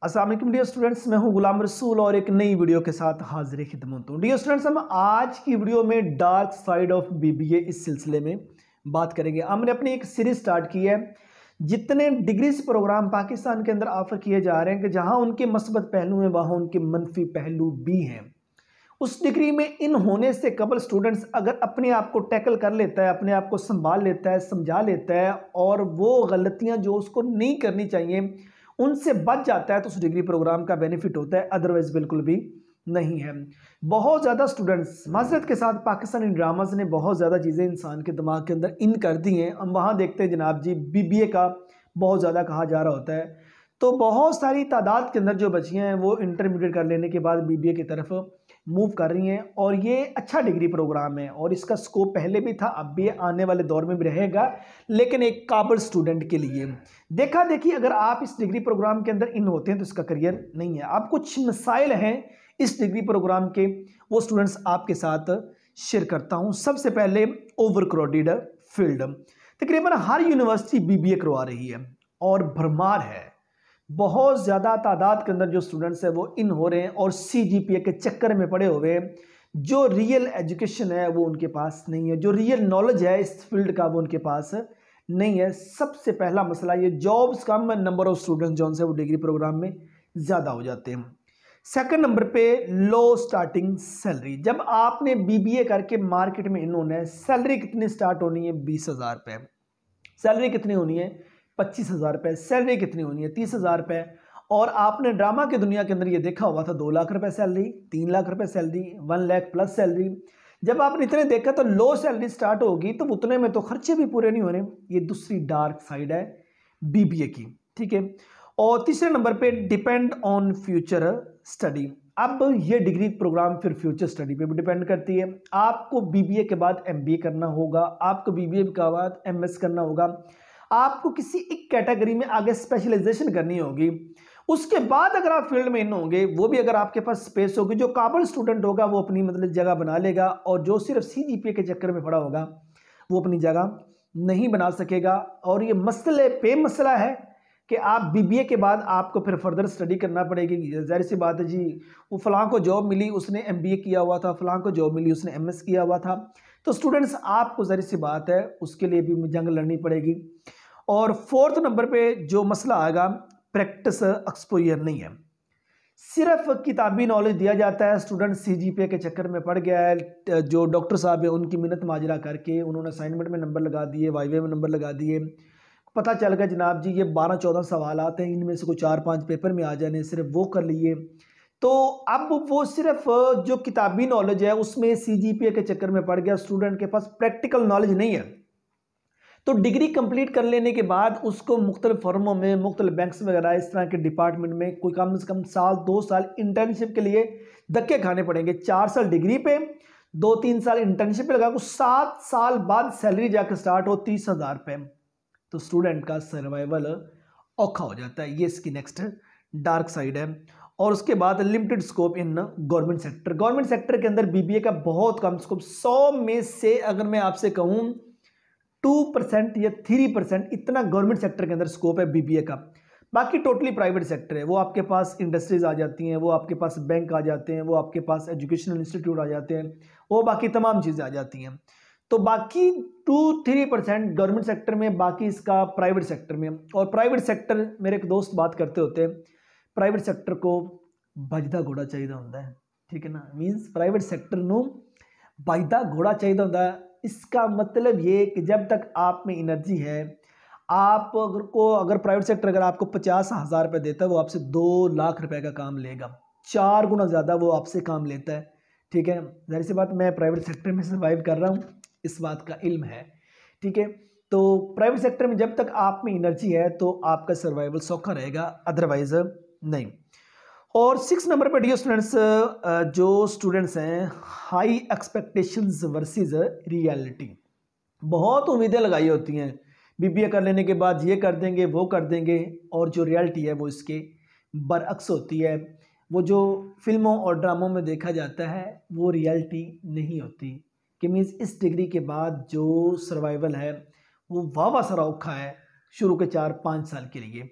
अस्सलाम वालेकुम dear students, मैं हूं गुलाम रसूल और एक नई वीडियो के साथ हाजिर खिदमत हूं। डियर स्टूडेंट्स, हम आज की वीडियो में डार्क साइड ऑफ बीबीए इस सिलसिले में बात करेंगे। हमने अपनी एक सीरीज स्टार्ट की है। जितने डिग्रीज प्रोग्राम पाकिस्तान के अंदर ऑफर किए जा रहे हैं कि जहां उनके मस्बत पहलू हैं वहां उनके मनफी पहलू भी हैं। उस डिग्री में इन होने से कबल स्टूडेंट्स अगर अपने आप को टैकल कर लेता है, अपने आप को संभाल लेता है, समझा लेता है और वो गलतियां जो उसको नहीं करनी चाहिए उनसे बच जाता है तो उस डिग्री प्रोग्राम का बेनिफिट होता है, अदरवाइज बिल्कुल भी नहीं है। बहुत ज़्यादा स्टूडेंट्स माजरत के साथ पाकिस्तानी ड्रामाज ने बहुत ज़्यादा चीज़ें इंसान के दिमाग के अंदर इन कर दी हैं। हम वहाँ देखते हैं जनाब जी बीबीए का बहुत ज़्यादा कहा जा रहा होता है, तो बहुत सारी तादाद के अंदर जो बच्चियाँ हैं वो इंटरमीडिएट कर लेने के बाद बीबीए की तरफ मूव कर रही हैं और ये अच्छा डिग्री प्रोग्राम है और इसका स्कोप पहले भी था, अब भी आने वाले दौर में भी रहेगा, लेकिन एक काबिल स्टूडेंट के लिए। देखा देखिए अगर आप इस डिग्री प्रोग्राम के अंदर इन होते हैं तो इसका करियर नहीं है। अब कुछ मसाइल हैं इस डिग्री प्रोग्राम के, वो स्टूडेंट्स आपके साथ शेयर करता हूं। सबसे पहले ओवर क्राउडेड फील्ड। तकरीबन हर यूनिवर्सिटी बीबीए करवा रही है और भरमार है। बहुत ज़्यादा तादाद के अंदर जो स्टूडेंट्स हैं वो इन हो रहे हैं और सीजीपीए के चक्कर में पड़े हुए हैं। जो रियल एजुकेशन है वो उनके पास नहीं है, जो रियल नॉलेज है इस फील्ड का वो उनके पास नहीं है। सबसे पहला मसला ये jobs come, number of students जो है वो डिग्री प्रोग्राम में ज़्यादा हो जाते हैं। सेकंड नंबर पे लो स्टार्टिंग सैलरी। जब आपने बीबीए करके मार्केट में इन होना है, सैलरी कितनी स्टार्ट होनी है? 20,000 रुपये। सैलरी कितनी होनी है? 25,000 रुपये। सैलरी कितनी होनी है? 30,000 रुपये। और आपने ड्रामा की दुनिया के अंदर ये देखा हुआ था 2 लाख रुपए सैलरी, 3 लाख रुपए सैलरी, 1 लाख प्लस सैलरी। जब आपने इतने देखा तो लो सैलरी स्टार्ट होगी तो उतने में तो खर्चे भी पूरे नहीं हो रहे। ये दूसरी डार्क साइड है बीबीए की, ठीक है। और तीसरे नंबर पे डिपेंड ऑन फ्यूचर स्टडी। अब ये डिग्री प्रोग्राम फिर फ्यूचर स्टडी पे भी डिपेंड करती है। आपको बीबीए के बाद एमबीए करना होगा, आपको बीबीए के बाद एमएस करना होगा, आपको किसी एक कैटेगरी में आगे स्पेशलाइजेशन करनी होगी। उसके बाद अगर आप फील्ड में इन होंगे, वो भी अगर आपके पास स्पेस होगी, जो काबिल स्टूडेंट होगा वो अपनी मतलब जगह बना लेगा और जो सिर्फ सीजीपीए के चक्कर में पड़ा होगा वो अपनी जगह नहीं बना सकेगा। और ये मसले पे मसला है कि आप बीबीए के बाद आपको फिर फर्दर स्टडी करना पड़ेगी। जाहिर सी बात है जी, वो फलां को जॉब मिली उसने एमबीए किया हुआ था, फलां को जॉब मिली उसने एमएस किया हुआ था, तो स्टूडेंट्स आपको जाहिर सी बात है उसके लिए भी जंग लड़नी पड़ेगी। और फोर्थ नंबर पे जो मसला आएगा, प्रैक्टिस एक्सपोजर नहीं है। सिर्फ किताबी नॉलेज दिया जाता है, स्टूडेंट सीजीपीए के चक्कर में पड़ गया है। जो डॉक्टर साहब है उनकी मिन्नत माजरा करके उन्होंने असाइनमेंट में नंबर लगा दिए, वाइवे में नंबर लगा दिए। पता चल गया जनाब जी ये 12-14 सवाल आते हैं, इनमें से कोई 4-5 पेपर में आ जाने, सिर्फ वो कर लिए। तो अब वो सिर्फ जो किताबी नॉलेज है उसमें सीजीपीए के चक्कर में पड़ गया, स्टूडेंट के पास प्रैक्टिकल नॉलेज नहीं है। तो डिग्री कंप्लीट कर लेने के बाद उसको मुख्तलिफ फर्मों में, मुख्तलिफ बैंक्स वगैरह इस तरह के डिपार्टमेंट में कोई कम से कम साल 2 साल इंटर्नशिप के लिए धक्के खाने पड़ेंगे। 4 साल डिग्री पे, 2-3 साल इंटर्नशिप पे लगा को 7 साल बाद सैलरी जाकर स्टार्ट हो 30,000 रुपये। तो स्टूडेंट का सर्वाइवल औखा हो जाता है। ये इसकी नेक्स्ट डार्क साइड है। और उसके बाद limited scope in government sector. Government sector के अंदर बीबीए का बहुत कम स्कोप, 100 में से अगर मैं आपसे कहूँ 2% या 3% इतना गवर्नमेंट सेक्टर के अंदर स्कोप है बीबीए का। बाकी टोटली प्राइवेट सेक्टर है। वो आपके पास इंडस्ट्रीज आ जाती हैं, वो आपके पास बैंक आ जाते हैं, वो आपके पास एजुकेशनल इंस्टीट्यूट आ जाते हैं, वो बाकी तमाम चीज़ें आ जाती हैं। तो बाकी 2-3% गवर्नमेंट सेक्टर में, बाकी इसका प्राइवेट सेक्टर में। और प्राइवेट सेक्टर, मेरे एक दोस्त बात करते होते हैं, प्राइवेट सेक्टर को भजदा घोड़ा चाहिए होता है, ठीक है ना। मीन्स प्राइवेट सेक्टर ਨੂੰ भजदा घोड़ा चाहिए होता है। इसका मतलब ये कि जब तक आप में एनर्जी है, आप अगर प्राइवेट सेक्टर अगर आपको 50,000 रुपये देता है, वो आपसे 2 लाख रुपए का काम लेगा, 4 गुना ज़्यादा वो आपसे काम लेता है, ठीक है। जाहिर सी बात मैं प्राइवेट सेक्टर में सर्वाइव कर रहा हूँ, इस बात का इल्म है, ठीक है। तो प्राइवेट सेक्टर में जब तक आप में एनर्जी है तो आपका सर्वाइवल सौखा रहेगा, अदरवाइज नहीं। और 6 नंबर पर डियर स्टूडेंट्स, जो स्टूडेंट्स हैं, हाई एक्सपेक्टेशंस वर्सेस रियलिटी। बहुत उम्मीदें लगाई होती हैं, बीबीए कर लेने के बाद ये कर देंगे, वो कर देंगे, और जो रियलिटी है वो इसके बरअक्स होती है। वो जो फिल्मों और ड्रामों में देखा जाता है वो रियलिटी नहीं होती। कि मीन्स इस डिग्री के बाद जो सर्वाइवल है वो वाह सारा औखा है शुरू के 4-5 साल के लिए।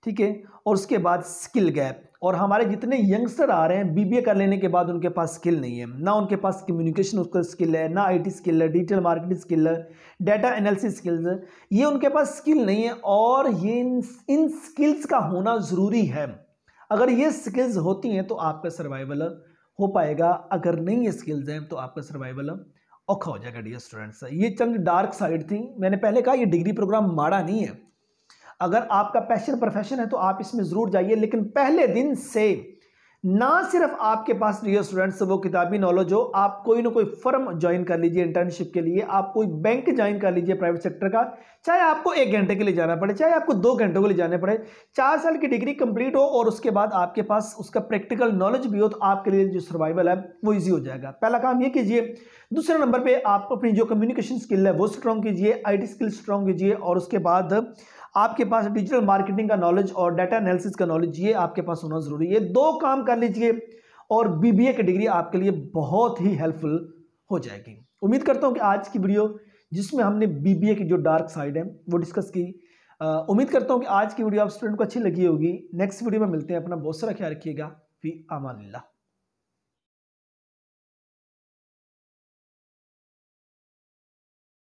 ठीक है, और उसके बाद स्किल गैप। और हमारे जितने यंगस्टर आ रहे हैं बीबीए कर लेने के बाद उनके पास स्किल नहीं है, ना उनके पास कम्युनिकेशन उसका स्किल है, ना आईटी स्किल है, डिजिटल मार्केटिंग स्किल है, डाटा एनालिसिस स्किल्स है, ये उनके पास स्किल नहीं है। और ये इन स्किल्स का होना ज़रूरी है। अगर ये स्किल्स होती हैं तो आपका सर्वाइवल हो पाएगा, अगर नहीं ये स्किल्स हैं तो आपका सर्वाइवल औखा हो जाएगा। डियर स्टूडेंट्स, ये चंद डार्क साइड थी। मैंने पहले कहा ये डिग्री प्रोग्राम माड़ा नहीं है, अगर आपका पैशन प्रोफेशन है तो आप इसमें जरूर जाइए, लेकिन पहले दिन से ना सिर्फ आपके पास डियर स्टूडेंट्स वो किताबी नॉलेज हो, आप कोई ना कोई फर्म ज्वाइन कर लीजिए इंटर्नशिप के लिए, आप कोई बैंक ज्वाइन कर लीजिए प्राइवेट सेक्टर का, चाहे आपको 1 घंटे के लिए जाना पड़े, चाहे आपको 2 घंटों के लिए जाना पड़े, 4 साल की डिग्री कंप्लीट हो और उसके बाद आपके पास उसका प्रैक्टिकल नॉलेज भी हो, तो आपके लिए जो सर्वाइवल है वो ईजी हो जाएगा। पहला काम ये कीजिए। दूसरे नंबर पे आप अपनी जो कम्युनिकेशन स्किल है वो स्ट्रॉन्ग कीजिए, आईटी स्किल स्ट्रॉन्ग कीजिए, और उसके बाद आपके पास डिजिटल मार्केटिंग का नॉलेज और डाटा एनालिसिस का नॉलेज ये आपके पास होना जरूरी है। ये 2 काम कर लीजिए और बीबीए की डिग्री आपके लिए बहुत ही हेल्पफुल हो जाएगी। उम्मीद करता हूं कि आज की वीडियो जिसमें हमने बीबीए की जो डार्क साइड है वो डिस्कस की, उम्मीद करता हूं कि आज की वीडियो आप स्टूडेंट को अच्छी लगी होगी। नेक्स्ट वीडियो में मिलते हैं। अपना बहुत सारा ख्याल रखिएगा। फी अमानिल्लाह।